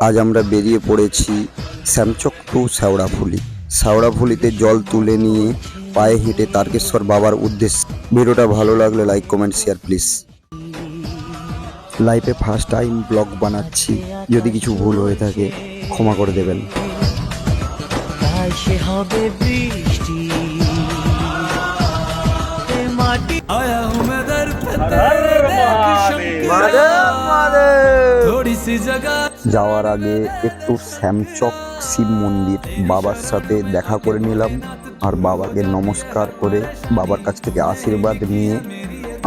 আজ আমরা বেরিয়ে পড়েছি শ্যামচক টু শেওড়াফুলি। শেওড়াফুলিতে জল তুলে নিয়ে পায়ে হেঁটে তারকেশ্বর বাবার উদ্দেশ্যে। ভিডিওটা ভালো লাগলে লাইক কমেন্ট শেয়ার প্লিজ। লাইফে ফার্স্ট টাইম ব্লগ বানাচ্ছি, যদি কিছু ভুল হয়ে থাকে ক্ষমা করে দেবেন। হবে বৃষ্টি মাটি আয়া হুঁ मैं दर पे तेरे थोड़ी सी जगह। যাওয়ার আগে একটু শ্যামচক শিব মন্দির বাবার সাথে দেখা করে নিলাম, আর বাবাকে নমস্কার করে বাবার কাছ থেকে আশীর্বাদ নিয়ে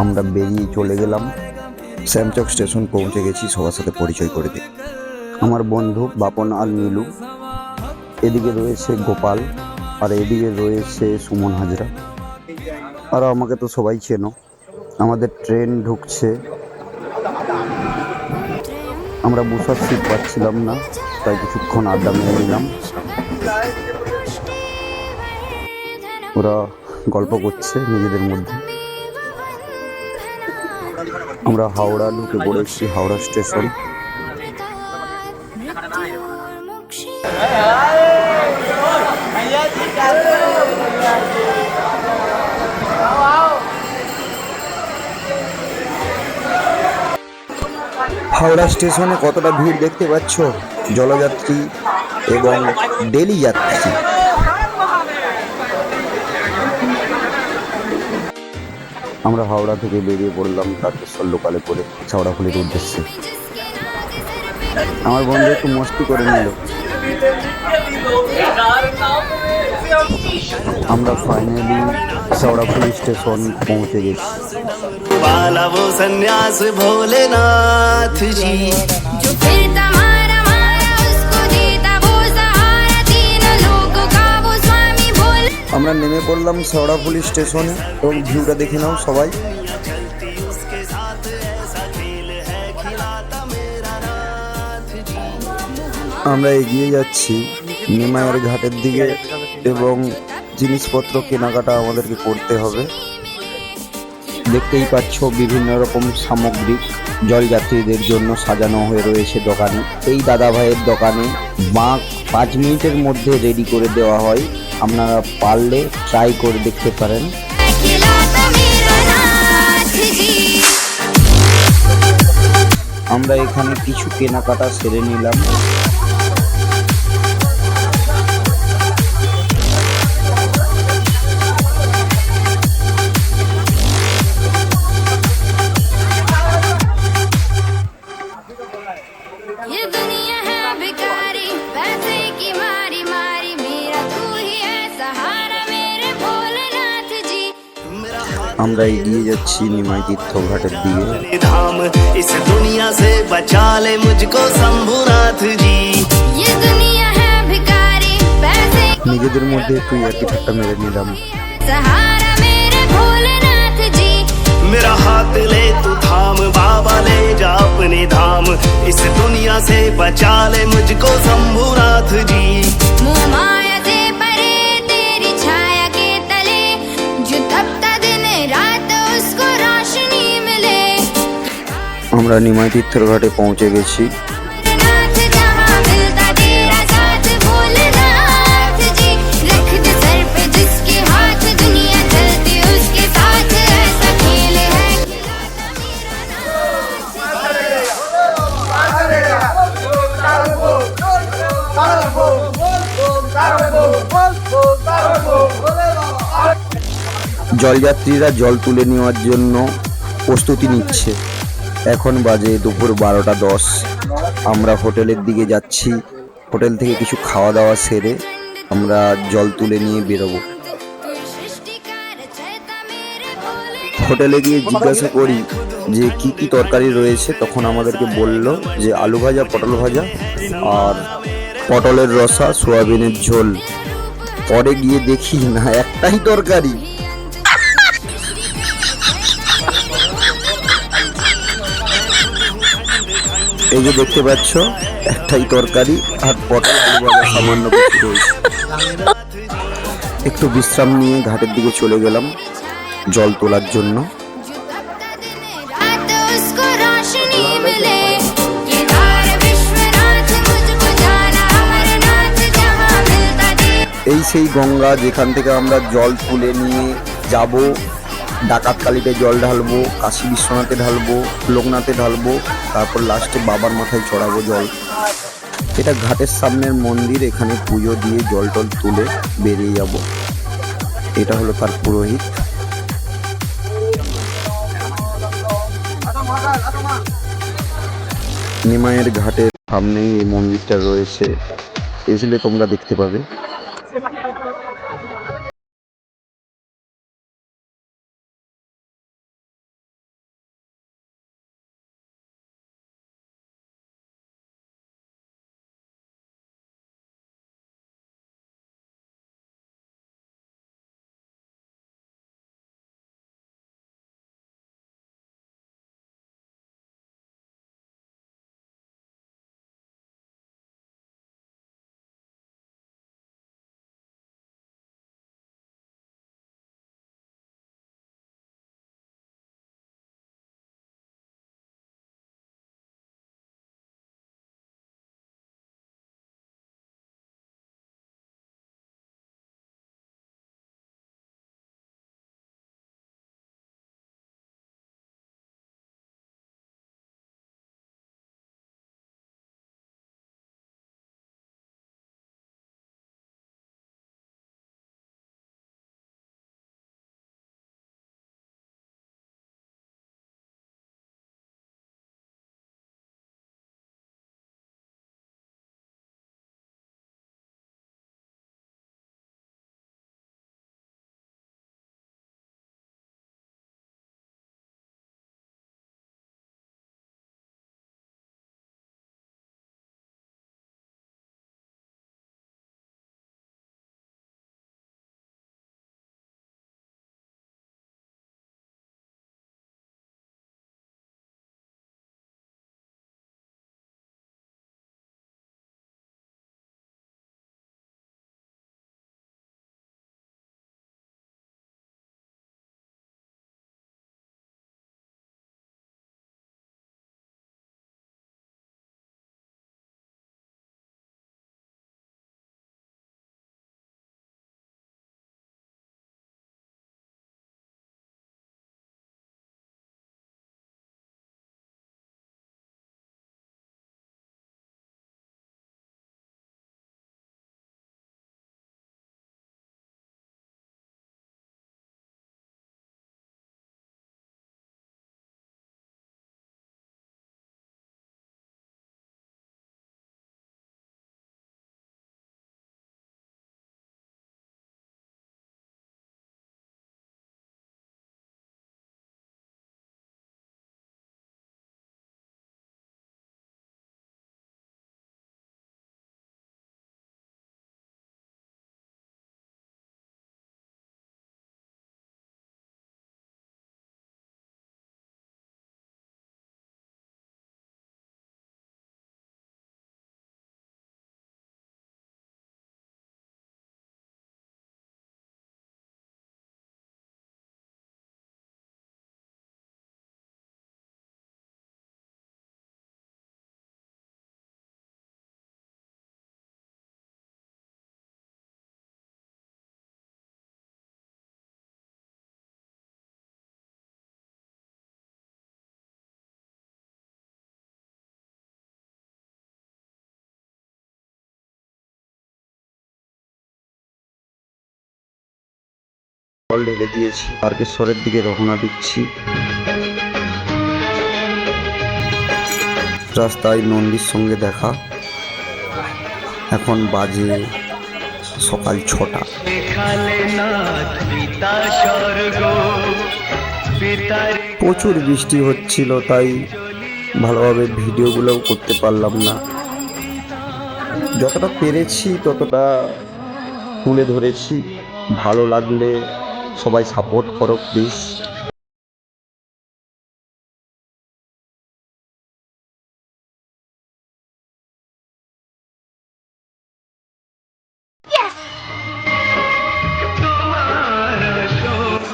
আমরা বেরিয়ে চলে গেলাম। শ্যামচক স্টেশন পৌঁছে গেছি, সবার সাথে পরিচয় করে দিই। আমার বন্ধু বাপন আর নীলু, এদিকে রয়েছে গোপাল, আর এদিকে রয়েছে সুমন হাজরা। আর আমাকে তো সবাই চেনো। আমাদের ট্রেন ঢুকছে, আমরা বসার সিট পাচ্ছিলাম না, তাই কিছুক্ষণ আড্ডা মেরে নিলাম। ওরা গল্প করছে নিজেদের মধ্যে। আমরা হাওড়া ঢুকে পড়েছি, হাওড়া স্টেশন। হাওড়া স্টেশনে কতটা ভিড় দেখতে পাচ্ছ, জলযাত্রী এবং ডেলি যাত্রী। আমরা হাওড়া থেকে বেরিয়ে পড়লাম তারকেশ্বর লোকালে করে শেওড়াফুলির উদ্দেশ্যে। আমার বন্ধু একটু মস্তি করে নিল। আমরা ফাইনালি শেওড়াফুলি স্টেশন পৌঁছে গেছি। वाला वो सन्यास भोलेनाथ जी जो फिर तुम्हारा मारा उसको देता वो सहारा तीनों लोगों का वो स्वामी भोले। আমরা নেমে পড়লাম শেওড়াফুলি স্টেশনে এবং ভিউটা দেখে নাও সবাই। আমরা এগিয়ে যাচ্ছি নিমাইয়ের ঘাটের দিকে এবং জিনিসপত্র কেনাকাটা আমাদেরকে করতে হবে। দেখতেই পাচ্ছ বিভিন্ন রকম সামগ্রিক জলযাত্রীদের জন্য সাজানো হয়ে রয়েছে দোকানে। এই দাদা ভাইয়ের দোকানে বাঁক 5 মিনিটের মধ্যে রেডি করে দেওয়া হয়, আপনারা পারলে ট্রাই করে দেখতে পারেন। আমরা এখানে কিছু কেনাকাটা সেরে নিলাম। আমরা এগিয়ে যাচ্ছি নিমাই তীর্থ ঘাটের দিকে। धाम इस दुनिया से बचा ले मुझको शंभुनाथ जी ये दुनिया है भिखारी पैसे নিজেদের মধ্যে একটু ইয়ার্কি ঠাট্টা মেরে নিলাম। सहारा मेरे भोलेनाथ जी मेरा हाथ ले तू थाम बाबा ले जा अपने धाम इस दुनिया से बचा ले मुझको शंभुनाथ जी मोह माया से परे तेरी छाया के तले जो तपता दिन रात उसको रोशनी मिले। আমরা নিমাই তীর্থের ঘাটে পৌঁছে গেছি। नाथ जहाँ मिलता तेरा साथ भोलेनाथ जी रख दे सर पे जिसके हाथ दुनिया चलती उसके साथ ऐसा खेल है জলযাত্রীরা জল তুলে নেওয়ার জন্য প্রস্তুতি নিচ্ছে। এখন বাজে দুপুর 12টা 10। আমরা হোটেলের দিকে যাচ্ছি। হোটেল থেকে কিছু খাওয়া দাওয়া সেরে আমরা জল তুলে নিয়ে বেরোবো। হোটেলে গিয়ে জিজ্ঞাসা করি যে কি কি তরকারি রয়েছে, তখন আমাদেরকে বলল যে আলু ভাজা, পটল ভাজা আর পটলের রসা, সোয়াবিনের ঝোল। পরে গিয়ে দেখি না একটাই তরকারি। এই যে দেখতে পাচ্ছ একটাই তরকারি আর পটল আলু ভাজা সামান্য কিছু রয়েছে। একটু বিশ্রাম নিয়ে ঘাটের দিকে চলে গেলাম জল তোলার জন্য। रात उसको रोशनी मिले ये धार विश्वनाथ मुझ সেই গঙ্গা যেখান থেকে আমরা জল তুলে নিয়ে যাব ডাকাতকালীতে জল ঢালবো, কাশী বিশ্বনাথে ঢালবো, লোকনাথে ঢালবো, তারপর লাস্টে বাবার মাথায় চড়াবো জল। এটা ঘাটের সামনের মন্দির, এখানে পুজো দিয়ে জল টল তুলে বেরিয়ে যাব। এটা হলো তার পুরোহিত। নিমাইয়ের ঘাটের সামনেই এই মন্দিরটা রয়েছে, এসলে তোমরা দেখতে পাবে। জল ঢেলে দিয়েছি, তারকেশ্বরের দিকে রওনা দিচ্ছি। রাস্তায় নন্দীর সঙ্গে দেখা। এখন বাজে সকাল 6টা। প্রচুর বৃষ্টি হচ্ছিল, তাই ভালোভাবে ভিডিওগুলোও করতে পারলাম না। যতটা পেরেছি ততটা তুলে ধরেছি। ভালো লাগলে সবাই সাপোর্ট করো প্লিজ।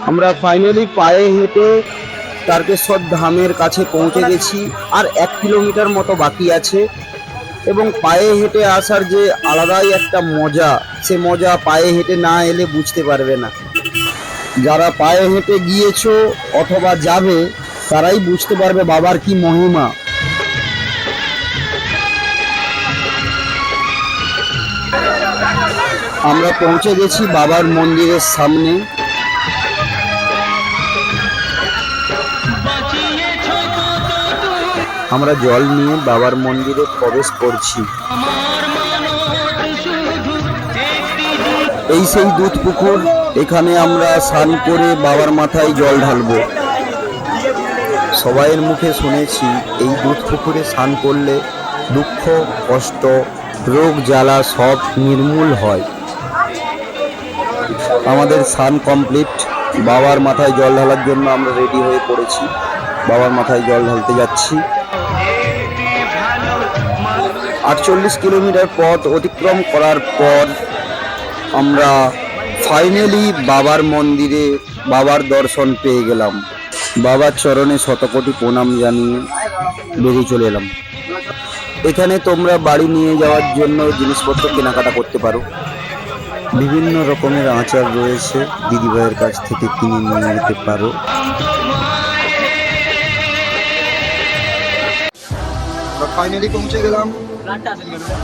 আমরা ফাইনালি পায়ে হেঁটে তারকেশ্বর ধামের কাছে পৌঁছে গেছি। আর 1 কিলোমিটার মতো বাকি আছে। এবং পায়ে হেঁটে আসার যে আলাদাই একটা মজা, সে মজা পায়ে হেঁটে না এলে বুঝতে পারবে না। যারা পায়ে হেঁটে গিয়েছো অথবা যাবে তারাই বুঝতে পারবে বাবার কি মহিমা। আমরা পৌঁছে গেছি বাবার মন্দিরের সামনে। আমরা জল নিয়ে বাবার মন্দিরে প্রবেশ করছি। এই সেই দুধ পুকুর, এখানে আমরা স্নান করে বাবার মাথায় জল ঢালবো। সবাইয়ের মুখে শুনেছি এই দুধ পুকুরে স্নান করলে দুঃখ, কষ্ট, রোগ জ্বালা সব নির্মূল হয়। আমাদের স্নান কমপ্লিট, বাবার মাথায় জল ঢালার জন্য আমরা রেডি হয়ে পড়েছি। বাবার মাথায় জল ঢালতে যাচ্ছি। 48 কিলোমিটার পথ অতিক্রম করার পর আমরা ফাইনালি বাবার মন্দিরে বাবার দর্শন পেয়ে গেলাম। বাবার চরণে শতকোটি প্রণাম জানিয়ে বেরিয়ে চলে এলাম। এখানে তোমরা বাড়ি নিয়ে যাওয়ার জন্য জিনিসপত্র কেনাকাটা করতে পারো। বিভিন্ন রকমের আচার রয়েছে, দিদিভাইয়ের কাছ থেকে কিনে নিয়ে নিতে পারো। ফাইনালি পৌঁছে গেলাম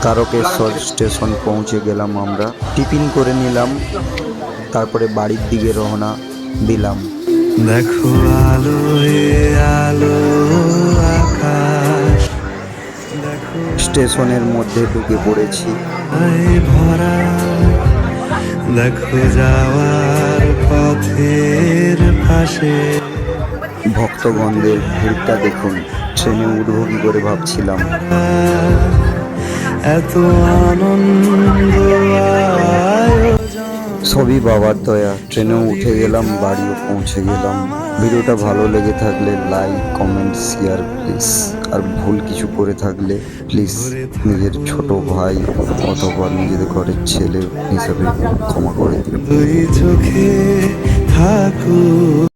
তারকেশ্বর স্টেশন। পৌঁছে গেলাম আমরা, টিফিন করে নিলাম, তারপরে বাড়ির দিকে রওনা দিলাম। দেখো আলো আলো আকাশ, স্টেশনের মধ্যে ঢুকে পড়েছি। ভরা দেখো যাওয়ার পথের পাশে। ভক্তগণদের ভিড়টা দেখুন। ট্রেনে উঠবো কি করে ভাবছিলাম। এত আনন্দ সবই বাবার দয়া। ট্রেনেও উঠে গেলাম, বাড়িও পৌঁছে গেলাম। ভিডিওটা ভালো লেগে থাকলে লাইক, কমেন্ট, শেয়ার প্লিজ। আর ভুল কিছু করে থাকলে প্লিজ নিজের ছোট ভাই অথবা নিজেদের ঘরের ছেলে হিসেবে ক্ষমা করে দিন। দুই চোখে থাকুক।